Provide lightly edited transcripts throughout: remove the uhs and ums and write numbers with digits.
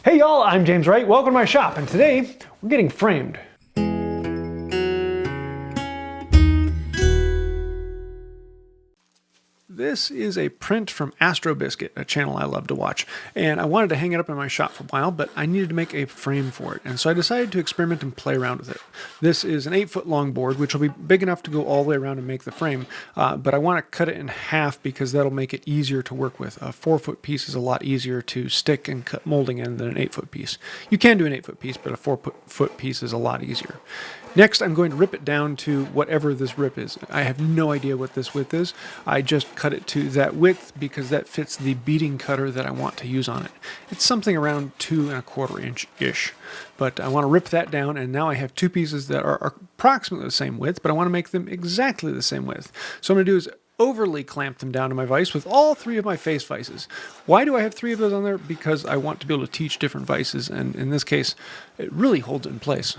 Hey y'all, I'm James Wright. Welcome to my shop, and today we're getting framed. This is a print from Astro Biscuit, a channel I love to watch, and I wanted to hang it up in my shop for a while, but I needed to make a frame for it, and so I decided to experiment and play around with it. This is an 8-foot long board, which will be big enough to go all the way around and make the frame, but I want to cut it in half because that'll make it easier to work with. A 4-foot piece is a lot easier to stick and cut molding in than an 8-foot piece. You can do an 8-foot piece, but a 4-foot piece is a lot easier. Next, I'm going to rip it down to whatever this rip is. I have no idea what this width is. I just cut it to that width because that fits the beading cutter that I want to use on it. It's something around 2¼ inch-ish. But I want to rip that down, and now I have two pieces that are approximately the same width, but I want to make them exactly the same width. So what I'm going to do is overly clamp them down to my vise with all 3 of my face vices. Why do I have 3 of those on there? Because I want to be able to teach different vices, and in this case, it really holds it in place.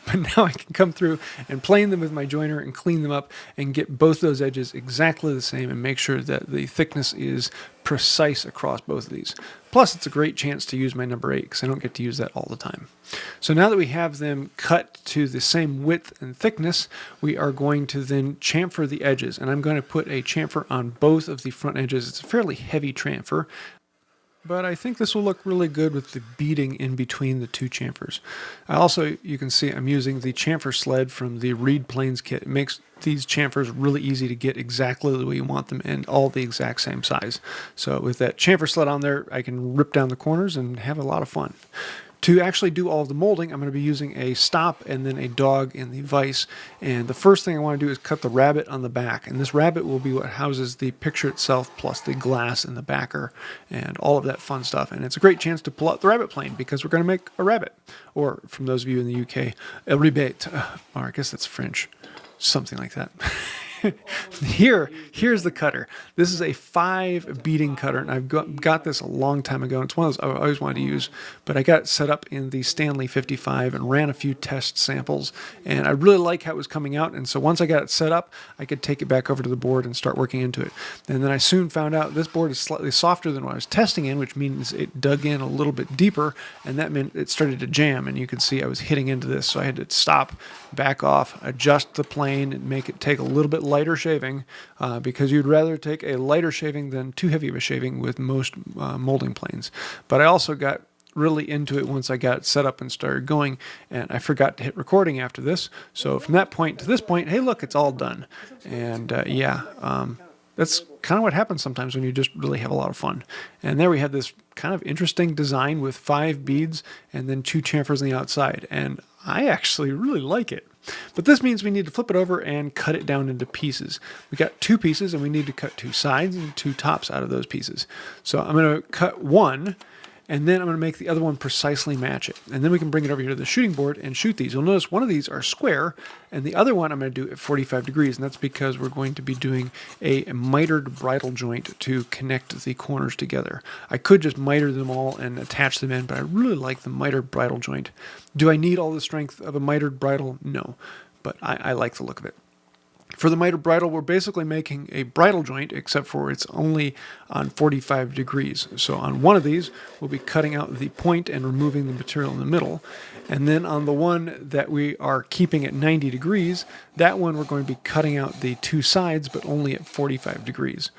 But now I can come through and plane them with my joiner and clean them up and get both those edges exactly the same and make sure that the thickness is precise across both of these. Plus, it's a great chance to use my number 8 because I don't get to use that all the time. So now that we have them cut to the same width and thickness, we are going to then chamfer the edges. And I'm going to put a chamfer on both of the front edges. It's a fairly heavy chamfer, but I think this will look really good with the beading in between the 2 chamfers. Also, you can see I'm using the chamfer sled from the Reed Planes kit. It makes these chamfers really easy to get exactly the way you want them and all the exact same size. So with that chamfer sled on there, I can rip down the corners and have a lot of fun. To actually do all of the molding, I'm going to be using a stop and then a dog in the vise. And the first thing I want to do is cut the rabbit on the back. And this rabbit will be what houses the picture itself plus the glass in the backer and all of that fun stuff. And it's a great chance to pull out the rabbit plane because we're going to make a rabbit. Or, from those of you in the UK, a rabbit. Or I guess that's French. Something like that. Here's the cutter. This is a 5 beading cutter, and I've got this a long time ago. It's one of those I always wanted to use, but I got it set up in the Stanley 55 and ran a few test samples, and I really like how it was coming out, and so once I got it set up, I could take it back over to the board and start working into it. And then I soon found out this board is slightly softer than what I was testing in, which means it dug in a little bit deeper, and that meant it started to jam, and you could see I was hitting into this, so I had to stop, back off, adjust the plane, and make it take a little bit lighter shaving because you'd rather take a lighter shaving than too heavy of a shaving with most molding planes. But I also got really into it once I got it set up and started going, and I forgot to hit recording after this. So from that point to this point, hey look, it's all done. And that's kind of what happens sometimes when you just really have a lot of fun. And there we have this kind of interesting design with 5 beads and then 2 chamfers on the outside. And I actually really like it. But this means we need to flip it over and cut it down into pieces. We got 2 pieces and we need to cut 2 sides and 2 tops out of those pieces. So I'm going to cut one, and then I'm going to make the other one precisely match it. And then we can bring it over here to the shooting board and shoot these. You'll notice one of these are square, and the other one I'm going to do at 45 degrees, and that's because we're going to be doing a mitered bridle joint to connect the corners together. I could just miter them all and attach them in, but I really like the mitered bridle joint. Do I need all the strength of a mitered bridle? No, but I like the look of it. For the mitered bridle, we're basically making a bridle joint, except for it's only on 45 degrees. So on one of these, we'll be cutting out the point and removing the material in the middle. And then on the one that we are keeping at 90 degrees, that one we're going to be cutting out the 2 sides, but only at 45 degrees.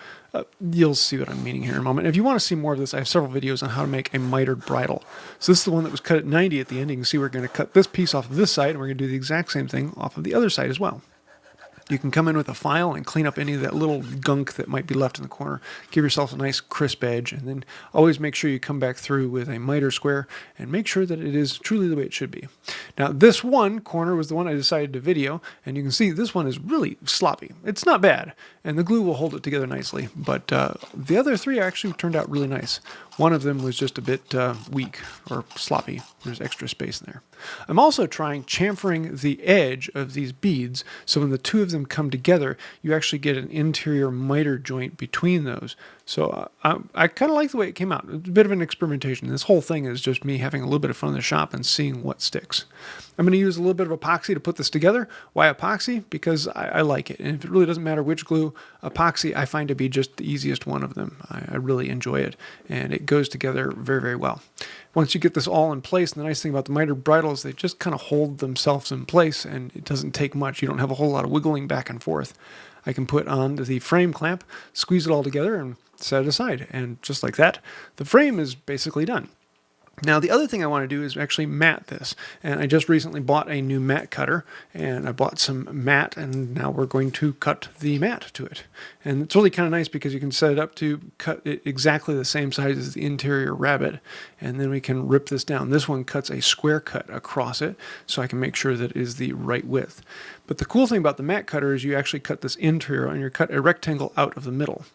You'll see what I'm meaning here in a moment. If you want to see more of this, I have several videos on how to make a mitered bridle. So this is the one that was cut at 90 at the end. You can see we're going to cut this piece off of this side, and we're going to do the exact same thing off of the other side as well. You can come in with a file and clean up any of that little gunk that might be left in the corner. Give yourself a nice crisp edge, and then always make sure you come back through with a miter square and make sure that it is truly the way it should be. Now this one corner was the one I decided to video, and you can see this one is really sloppy. It's not bad, and the glue will hold it together nicely, but the other 3 actually turned out really nice. One of them was just a bit weak or sloppy. There's extra space in there. I'm also trying chamfering the edge of these beads, so when the 2 of them come together, you actually get an interior miter joint between those. So I kind of like the way it came out. It's a bit of an experimentation. This whole thing is just me having a little bit of fun in the shop and seeing what sticks. I'm going to use a little bit of epoxy to put this together. Why epoxy? Because I like it. And if it really doesn't matter which glue, epoxy I find to be just the easiest one of them. I really enjoy it. And it goes together very, very well. Once you get this all in place, and the nice thing about the mitered bridle is they just kind of hold themselves in place, and it doesn't take much. You don't have a whole lot of wiggling back and forth. I can put on the frame clamp, squeeze it all together, and set it aside. And just like that, the frame is basically done. Now, the other thing I want to do is actually mat this. And I just recently bought a new mat cutter, and I bought some mat, and now we're going to cut the mat to it. And it's really kind of nice because you can set it up to cut it exactly the same size as the interior rabbet, and then we can rip this down. This one cuts a square cut across it, so I can make sure that it is the right width. But the cool thing about the mat cutter is you actually cut this interior, and you cut a rectangle out of the middle.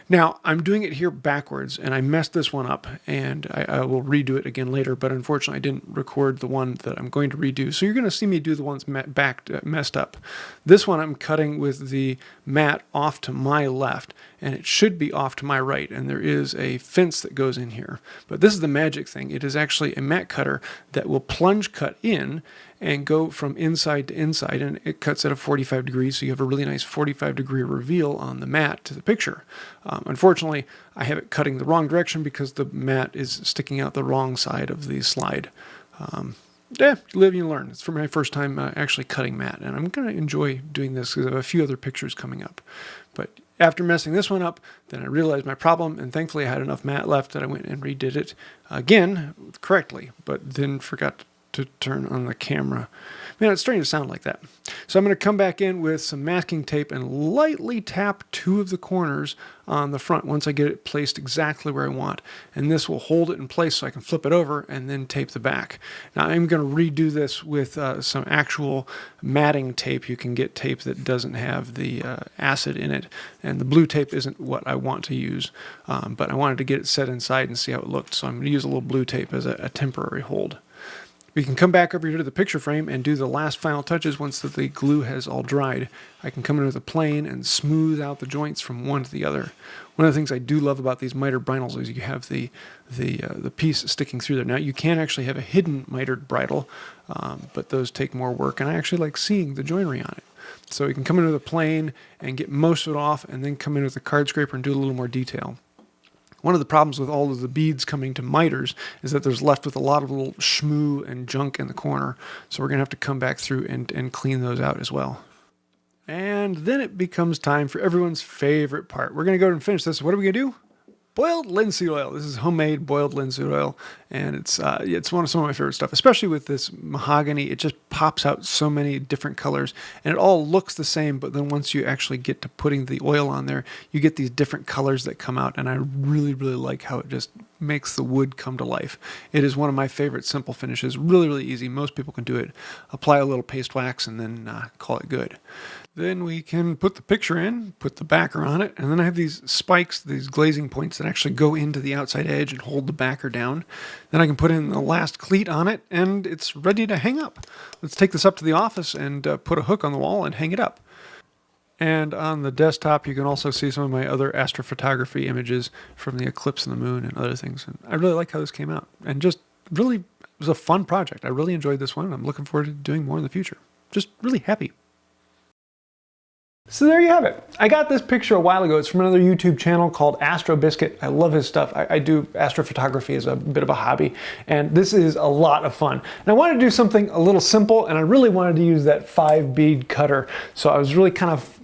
Now, I'm doing it here backwards, and I messed this one up, and I will redo it again later, but unfortunately I didn't record the one that I'm going to redo. So you're going to see me do the ones messed up. This one I'm cutting with the mat off to my left, and it should be off to my right, and there is a fence that goes in here. But this is the magic thing. It is actually a mat cutter that will plunge cut in and go from inside to inside, and it cuts at a 45 degrees, so you have a really nice 45-degree reveal on the mat to the picture. Unfortunately, I have it cutting the wrong direction because the mat is sticking out the wrong side of the slide. You live, you learn. It's for my first time actually cutting mat, and I'm going to enjoy doing this because I have a few other pictures coming up. But after messing this one up, then I realized my problem, and thankfully I had enough mat left that I went and redid it again correctly, but then forgot to turn on the camera. Man, it's starting to sound like that. So I'm going to come back in with some masking tape and lightly tap two of the corners on the front once I get it placed exactly where I want. And this will hold it in place so I can flip it over and then tape the back. Now I'm going to redo this with some actual matting tape. You can get tape that doesn't have the acid in it. And the blue tape isn't what I want to use. But I wanted to get it set inside and see how it looked. So I'm going to use a little blue tape as a temporary hold. We can come back over here to the picture frame and do the last final touches once the glue has all dried. I can come in with a plane and smooth out the joints from one to the other. One of the things I do love about these mitered bridles is you have the piece sticking through there. Now you can actually have a hidden mitered bridle, but those take more work, and I actually like seeing the joinery on it. So we can come in with a plane and get most of it off, and then come in with a card scraper and do a little more detail. One of the problems with all of the beads coming to miters is that there's left with a lot of little schmoo and junk in the corner. So we're going to have to come back through and clean those out as well. And then it becomes time for everyone's favorite part. We're going to go and finish this. What are we going to do? Boiled linseed oil. This is homemade boiled linseed oil, and it's some of my favorite stuff, especially with this mahogany. It just pops out so many different colors, and it all looks the same, but then once you actually get to putting the oil on there, you get these different colors that come out, and I really, really like how it just makes the wood come to life. It is one of my favorite simple finishes. Really, really easy. Most people can do it. Apply a little paste wax and then call it good. Then we can put the picture in, put the backer on it, and then I have these spikes, these glazing points that actually go into the outside edge and hold the backer down. Then I can put in the last cleat on it, and it's ready to hang up. Let's take this up to the office and put a hook on the wall and hang it up. And on the desktop, you can also see some of my other astrophotography images from the eclipse and the moon and other things. And I really like how this came out. And just really, it was a fun project. I really enjoyed this one, and I'm looking forward to doing more in the future. Just really happy. So there you have it. I got this picture a while ago. It's from another YouTube channel called Astro Biscuit. I love his stuff. I do astrophotography as a bit of a hobby, and this is a lot of fun. And I wanted to do something a little simple, and I really wanted to use that 5-bead cutter. So I was really kind of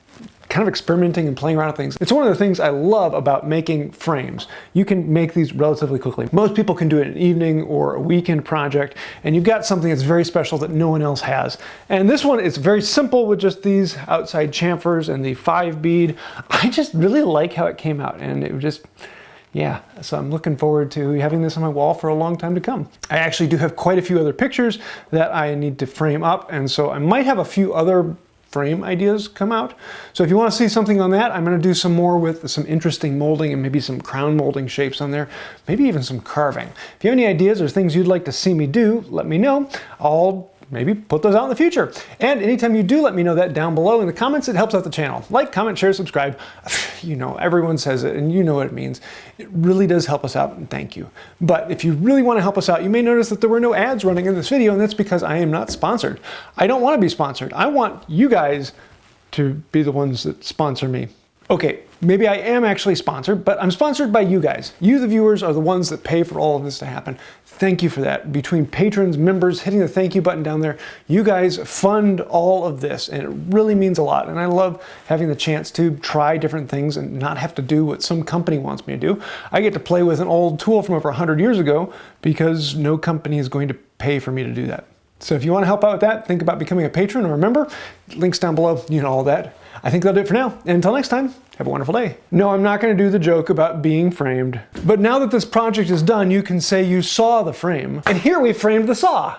experimenting and playing around with things. It's one of the things I love about making frames. You can make these relatively quickly. Most people can do it in an evening or a weekend project, and you've got something that's very special that no one else has. And this one is very simple with just these outside chamfers and the 5-bead. I just really like how it came out, and it just, yeah, so I'm looking forward to having this on my wall for a long time to come. I actually do have quite a few other pictures that I need to frame up, and so I might have a few other frame ideas come out. So if you want to see something on that, I'm going to do some more with some interesting molding and maybe some crown molding shapes on there, maybe even some carving. If you have any ideas or things you'd like to see me do, let me know. I'll maybe put those out in the future. And anytime you do, let me know that down below in the comments. It helps out the channel. Like, comment, share, subscribe. You know, everyone says it, and you know what it means. It really does help us out, and thank you. But if you really want to help us out, you may notice that there were no ads running in this video, and that's because I am not sponsored. I don't want to be sponsored. I want you guys to be the ones that sponsor me. Okay, maybe I am actually sponsored, but I'm sponsored by you guys. You, the viewers, are the ones that pay for all of this to happen. Thank you for that. Between patrons, members, hitting the thank you button down there, you guys fund all of this, and it really means a lot. And I love having the chance to try different things and not have to do what some company wants me to do. I get to play with an old tool from over 100 years ago because no company is going to pay for me to do that. So if you want to help out with that, think about becoming a patron or a member. Links down below, you know all that. I think that'll do it for now. And until next time, have a wonderful day. No, I'm not going to do the joke about being framed. But now that this project is done, you can say you saw the frame. And here we framed the saw.